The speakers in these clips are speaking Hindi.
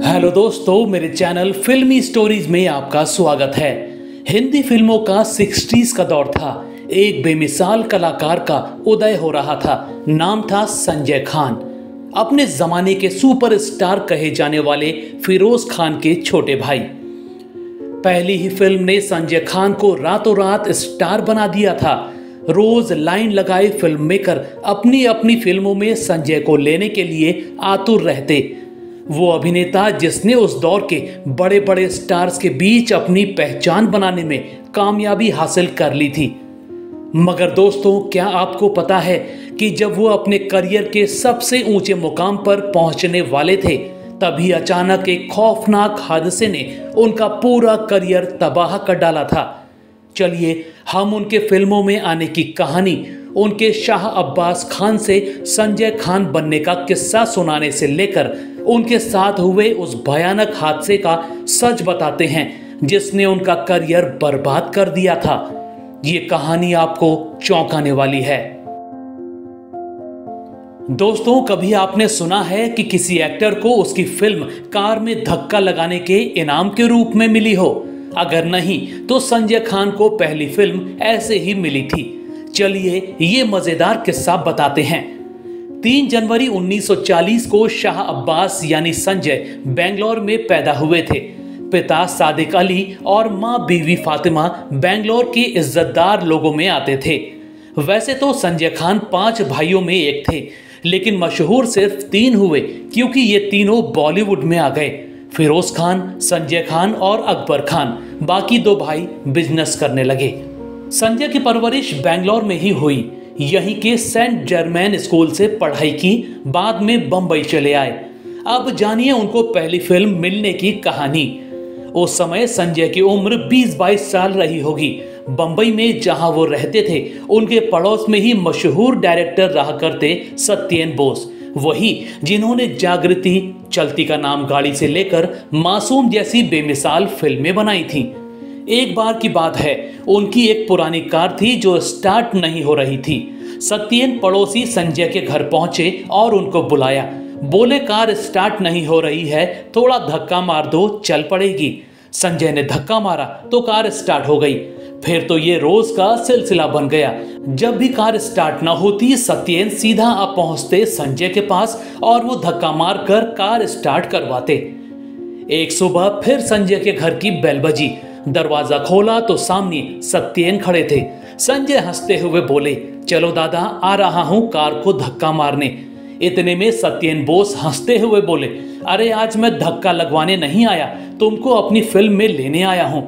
हेलो दोस्तों, मेरे चैनल फिल्मी स्टोरीज में आपका स्वागत है। हिंदी फिल्मों का 60s का दौर था। एक बेमिसाल कलाकार का उदय हो रहा था। नाम था संजय खान। अपने जमाने के सुपरस्टार कहे जाने वाले फिरोज खान के छोटे भाई। पहली ही फिल्म ने संजय खान को रातों रात स्टार बना दिया था। रोज लाइन लगाए फिल्म मेकर अपनी अपनी फिल्मों में संजय को लेने के लिए आतुर रहते। वो अभिनेता जिसने उस दौर के बड़े बड़े स्टार्स के बीच अपनी पहचान बनाने में कामयाबी हासिल कर ली थी। मगर दोस्तों, क्या आपको पता है कि जब वो अपने करियर के सबसे ऊंचे मुकाम पर पहुंचने वाले थे, तभी अचानक एक खौफनाक हादसे ने उनका पूरा करियर तबाह कर डाला था। चलिए हम उनके फिल्मों में आने की कहानी, उनके शाह अब्बास खान से संजय खान बनने का किस्सा सुनाने से लेकर उनके साथ हुए उस भयानक हादसे का सच बताते हैं जिसने उनका करियर बर्बाद कर दिया था। ये कहानी आपको चौंकाने वाली है। दोस्तों, कभी आपने सुना है कि किसी एक्टर को उसकी फिल्म कार में धक्का लगाने के इनाम के रूप में मिली हो? अगर नहीं तो संजय खान को पहली फिल्म ऐसे ही मिली थी। चलिए ये मजेदार किस्सा बताते हैं। 3 जनवरी 1940 को शाह अब्बास यानी संजय बेंगलोर में पैदा हुए थे। पिता सादिक अली और मां बीवी फातिमा बेंगलोर के इज्जतदार लोगों में आते थे। वैसे तो संजय खान 5 भाइयों में एक थे, लेकिन मशहूर सिर्फ 3 हुए क्योंकि ये तीनों बॉलीवुड में आ गए। फिरोज खान, संजय खान और अकबर खान। बाकी 2 भाई बिजनेस करने लगे। संजय की परवरिश बेंगलोर में ही हुई। यहीं के सेंट जर्मैन स्कूल से पढ़ाई की, बाद में बंबई चले आए। अब जानिए उनको पहली फिल्म मिलने की कहानी। उस समय संजय की उम्र 20-22 साल रही होगी। बंबई में जहां वो रहते थे, उनके पड़ोस में ही मशहूर डायरेक्टर रहा करते सत्येन बोस, वही जिन्होंने जागृति, चलती का नाम गाड़ी से लेकर मासूम जैसी बेमिसाल फिल्में बनाई थीं। एक बार की बात है, उनकी एक पुरानी कार थी जो स्टार्ट नहीं हो रही थी। सत्येन पड़ोसी संजय के घर पहुंचे और उनको बुलाया। बोले कार स्टार्ट नहीं हो रही है, थोड़ा धक्का मार दो, चल पड़ेगी। संजय ने धक्का मारा तो कार स्टार्ट हो गई। फिर तो ये रोज का सिलसिला बन गया। जब भी कार स्टार्ट ना होती, सत्येन सीधा आ पहुंचते संजय के पास और वो धक्का मार कर कार स्टार्ट करवाते। एक सुबह फिर संजय के घर की बेल बजी। दरवाजा खोला तो सामने सत्येन खड़े थे। संजय हंसते हुए बोले, चलो दादा, आ रहा हूं कार को धक्का मारने। इतने में सत्येन बोस हंसते हुए बोले, अरे आज मैं धक्का लगवाने नहीं आया, तुमको अपनी फिल्म में लेने आया हूं।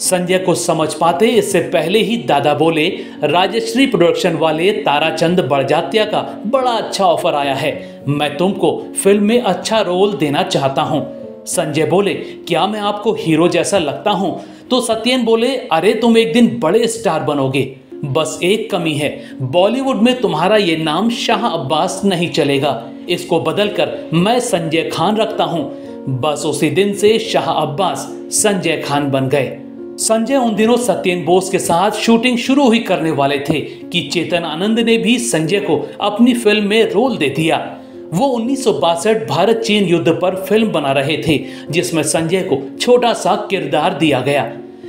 संजय को समझ पाते इससे पहले ही दादा बोले, राजश्री प्रोडक्शन वाले ताराचंद बड़जात्या का बड़ा अच्छा ऑफर आया है, मैं तुमको फिल्म में अच्छा रोल देना चाहता हूं। संजय बोले, क्या मैं आपको हीरो जैसा लगता हूं? तो सत्येन बोले, अरे तुम एक दिन बड़े स्टार बनोगे, बस एक कमी है, बॉलीवुड में तुम्हारा ये नाम शाह अब्बास नहीं चलेगा, इसको बदलकर मैं संजय खान रखता हूं। बस उसी दिन से शाह अब्बास संजय खान बन गए। संजय उन दिनों सत्येन बोस के साथ शूटिंग शुरू ही करने वाले थे कि चेतन आनंद ने भी संजय को अपनी फिल्म में रोल दे दिया। वो 1962 भारत चीन युद्ध पर फिल्म बना रहे थे, जिसमें संजय को छोटा सा किरदार दिया गया।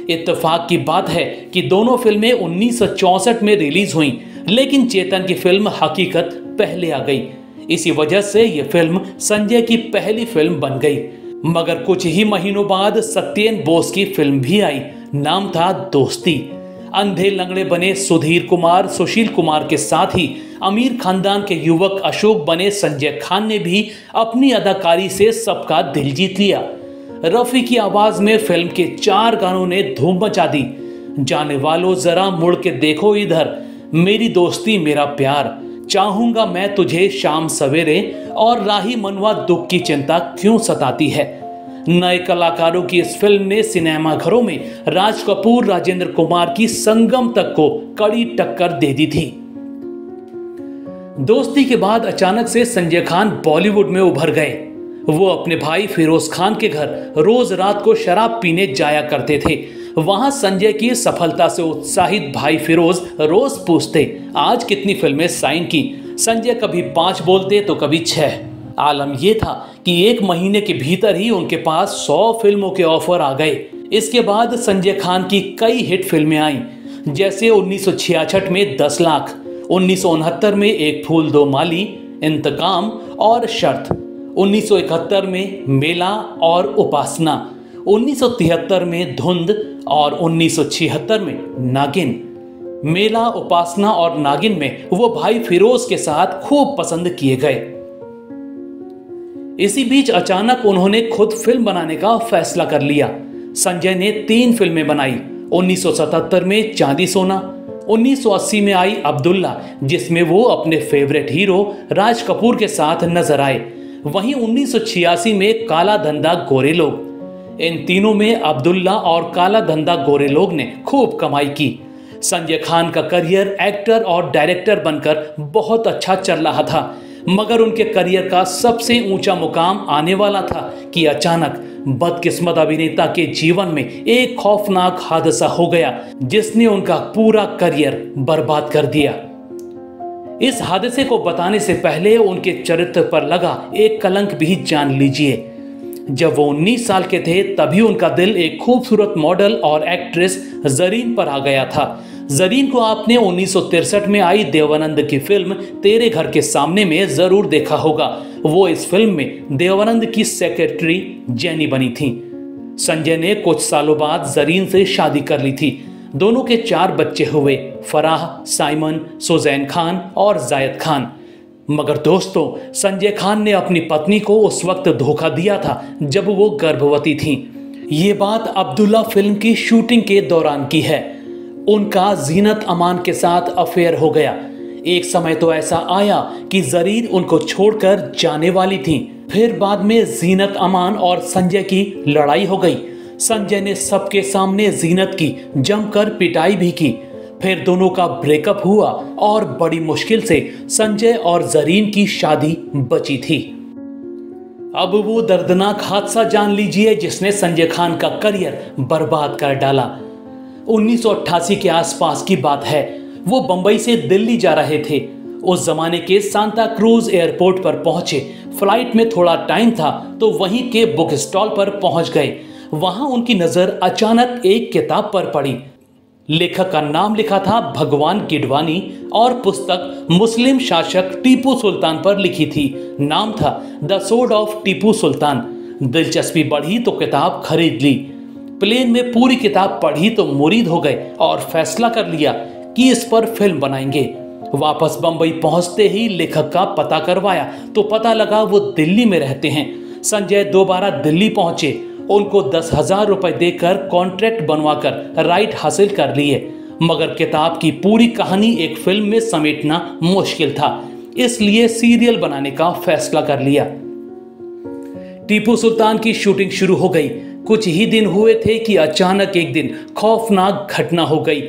इत्तेफाक की बात है कि दोनों फिल्में 1964 में रिलीज हुईं, लेकिन चेतन की फिल्म हकीकत पहले आ गई। इसी वजह से ये फिल्म संजय की पहली फिल्म बन गई। मगर कुछ ही महीनों बाद सत्येन बोस की फिल्म भी आई। नाम था दोस्ती। अंधे लंगड़े बने सुधीर कुमार, सुशील कुमार के साथ ही अमीर खानदान के युवक अशोक बने संजय खान ने भी अपनी अदाकारी से सबका दिल जीत लिया। रफी की आवाज में फिल्म के 4 गानों ने धूम मचा दी। जाने वालों जरा मुड़ के देखो इधर, मेरी दोस्ती मेरा प्यार, चाहूंगा मैं तुझे शाम सवेरे और राही मनवा दुख की चिंता क्यों सताती है। नए कलाकारों की इस फिल्म ने सिनेमा घरों में राज कपूर, राजेंद्र कुमार की संगम तक को कड़ी टक्कर दे दी थी। दोस्ती के बाद अचानक से संजय खान बॉलीवुड में उभर गए। वो अपने भाई फिरोज खान के घर रोज रात को शराब पीने जाया करते थे। वहां संजय की सफलता से उत्साहित भाई फिरोज रोज पूछते, आज कितनी फिल्में साइन की? संजय कभी 5 बोलते तो कभी 6। आलम यह था कि 1 महीने के भीतर ही उनके पास 100 फिल्मों के ऑफर आ गए। इसके बाद संजय खान की कई हिट फिल्में आईं, जैसे 1966 में 10 लाख, 1969 में एक फूल दो माली, इंतकाम और शर्त, 1971 में मेला और उपासना, 1973 में धुंध और 1976 में नागिन। मेला, उपासना और नागिन में वो भाई फिरोज के साथ खूब पसंद किए गए। इसी बीच अचानक उन्होंने खुद फिल्म बनाने का फैसला कर लिया। संजय ने 3 फिल्में बनाई। 1977 में चांदी सोना, 1980 में आई अब्दुल्ला, जिसमें वो अपने फेवरेट हीरो राज कपूर के साथ नजर आए। वहीं 1986 में काला धंधा गोरे लोग। इन तीनों में अब्दुल्ला और काला धंधा गोरे लोग ने खूब कमाई की। संजय खान का करियर एक्टर और डायरेक्टर बनकर बहुत अच्छा चल रहा था, मगर उनके करियर का सबसे ऊंचा मुकाम आने वाला था कि अचानक बदकिस्मत अभिनेता के जीवन में एक खौफनाक हादसा हो गया, जिसने उनका पूरा करियर बर्बाद कर दिया। इस हादसे को बताने से पहले उनके चरित्र पर लगा एक कलंक भी जान लीजिए। जब वो 19 साल के थे तभी उनका दिल एक खूबसूरत मॉडल और एक्ट्रेस जरीन पर आ गया था। जरीन को आपने 1963 में आई देवानंद की फिल्म तेरे घर के सामने में जरूर देखा होगा। वो इस फिल्म में देवानंद की सेक्रेटरी जेनी बनी थी। संजय ने कुछ सालों बाद जरीन से शादी कर ली थी। दोनों के 4 बच्चे हुए, फराह, साइमन, सुजैन खान और जायद खान। मगर दोस्तों, संजय खान ने अपनी पत्नी को उस वक्त धोखा दिया था जब वो गर्भवती थी। ये बात अब्दुल्ला फिल्म की शूटिंग के दौरान की है। उनका जीनत अमान के साथ अफेयर हो गया। एक समय तो ऐसा आया कि जरीन उनको छोड़कर जाने वाली थी। फिर बाद में जीनत अमान और संजय की लड़ाई हो गई। संजय ने सबके सामने जीनत की जमकर पिटाई भी की। फिर दोनों का ब्रेकअप हुआ और बड़ी मुश्किल से संजय और जरीन की शादी बची थी। अब वो दर्दनाक हादसा जान लीजिए जिसने संजय खान का करियर बर्बाद कर डाला। 1988 के आसपास की बात है। वो बंबई से दिल्ली जा रहे थे। उस जमाने के सांता क्रूज एयरपोर्ट पर पहुंचे। फ्लाइट में थोड़ा टाइम था तो वहीं के बुक स्टॉल पर पहुंच गए। वहां उनकी नजर अचानक एक किताब पर पड़ी। लेखक का नाम लिखा था भगवान किडवानी और पुस्तक मुस्लिम शासक टीपू सुल्तान पर लिखी थी। नाम था the sword of Tipu Sultan. दिलचस्पी बढ़ी तो किताब खरीद ली। प्लेन में पूरी किताब पढ़ी तो मुरीद हो गए और फैसला कर लिया कि इस पर फिल्म बनाएंगे। वापस बंबई पहुंचते ही लेखक का पता करवाया तो पता लगा वो दिल्ली में रहते हैं। संजय दोबारा दिल्ली पहुंचे। उनको 10,000 रुपए देकर कॉन्ट्रैक्ट बनवाकर राइट हासिल कर लिए, मगर किताब की पूरी कहानी एक फिल्म में समेटना मुश्किल था, इसलिए सीरियल बनाने का फैसला कर लिया। टीपू सुल्तान की शूटिंग शुरू हो गई। कुछ ही दिन हुए थे कि अचानक एक दिन खौफनाक घटना हो गई।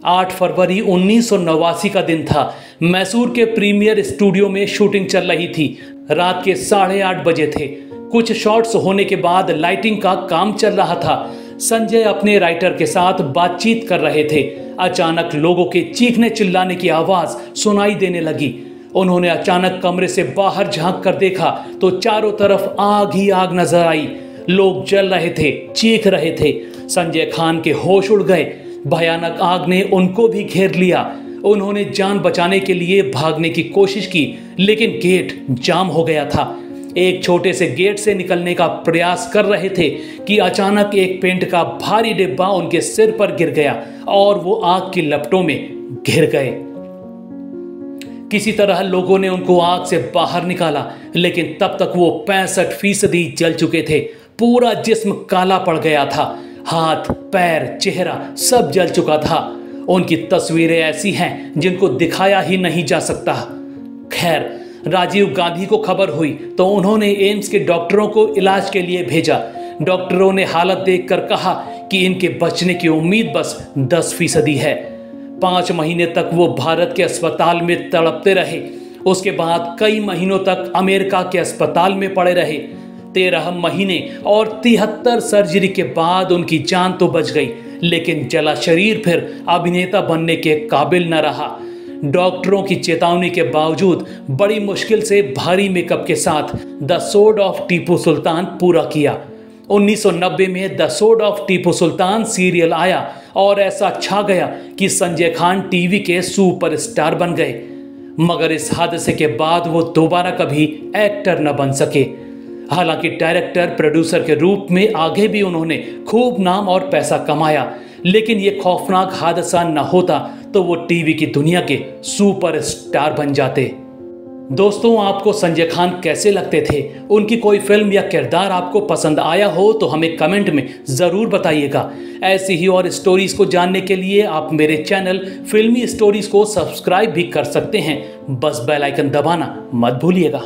8 फरवरी 1989 का दिन था। मैसूर के प्रीमियर स्टूडियो में शूटिंग चल रही थी। रात के 8:30 बजे थे। कुछ शॉट्स होने के बाद लाइटिंग का काम चल रहा था। संजय अपने राइटर के साथ बातचीत कर रहे थे। अचानक लोगों के चीखने चिल्लाने की आवाज सुनाई देने लगी। उन्होंने अचानक कमरे से बाहर झांक कर देखा तो चारों तरफ आग ही आग नजर आई। लोग जल रहे थे, चीख रहे थे। संजय खान के होश उड़ गए। भयानक आग ने उनको भी घेर लिया। उन्होंने जान बचाने के लिए भागने की कोशिश की, लेकिन गेट जाम हो गया था। एक छोटे से गेट से निकलने का प्रयास कर रहे थे कि अचानक एक पेंट का भारी डिब्बा उनके सिर पर गिर गया और वो आग की लपटों में घिर गए। किसी तरह लोगों ने उनको आग से बाहर निकाला, लेकिन तब तक वो 65% जल चुके थे। पूरा जिस्म काला पड़ गया था। हाथ, पैर, चेहरा सब जल चुका था। उनकी तस्वीरें ऐसी हैं जिनको दिखाया ही नहीं जा सकता। खैर, राजीव गांधी को खबर हुई तो उन्होंने एम्स के डॉक्टरों को इलाज के लिए भेजा। डॉक्टरों ने हालत देखकर कहा कि इनके बचने की उम्मीद बस 10% है। 5 महीने तक वो भारत के अस्पताल में तड़पते रहे। उसके बाद कई महीनों तक अमेरिका के अस्पताल में पड़े रहे। 13 महीने और 73 सर्जरी के बाद उनकी जान तो बच गई, लेकिन जला शरीर फिर अभिनेता बनने के काबिल न रहा। डॉक्टरों की चेतावनी के बावजूद बड़ी मुश्किल से भारी मेकअप के साथ the sword of Tipu Sultan पूरा किया। 1990 में the sword of Tipu Sultan serial आया और ऐसा छा गया कि संजय खान टीवी के सुपरस्टार बन गए। मगर इस हादसे के बाद वो दोबारा कभी एक्टर न बन सके। हालांकि डायरेक्टर प्रोड्यूसर के रूप में आगे भी उन्होंने खूब नाम और पैसा कमाया, लेकिन ये खौफनाक हादसा न होता तो वो टीवी की दुनिया के सुपरस्टार बन जाते। दोस्तों, आपको संजय खान कैसे लगते थे? उनकी कोई फिल्म या किरदार आपको पसंद आया हो तो हमें कमेंट में ज़रूर बताइएगा। ऐसी ही और स्टोरीज को जानने के लिए आप मेरे चैनल फिल्मी स्टोरीज को सब्सक्राइब भी कर सकते हैं। बस बेल आइकन दबाना मत भूलिएगा।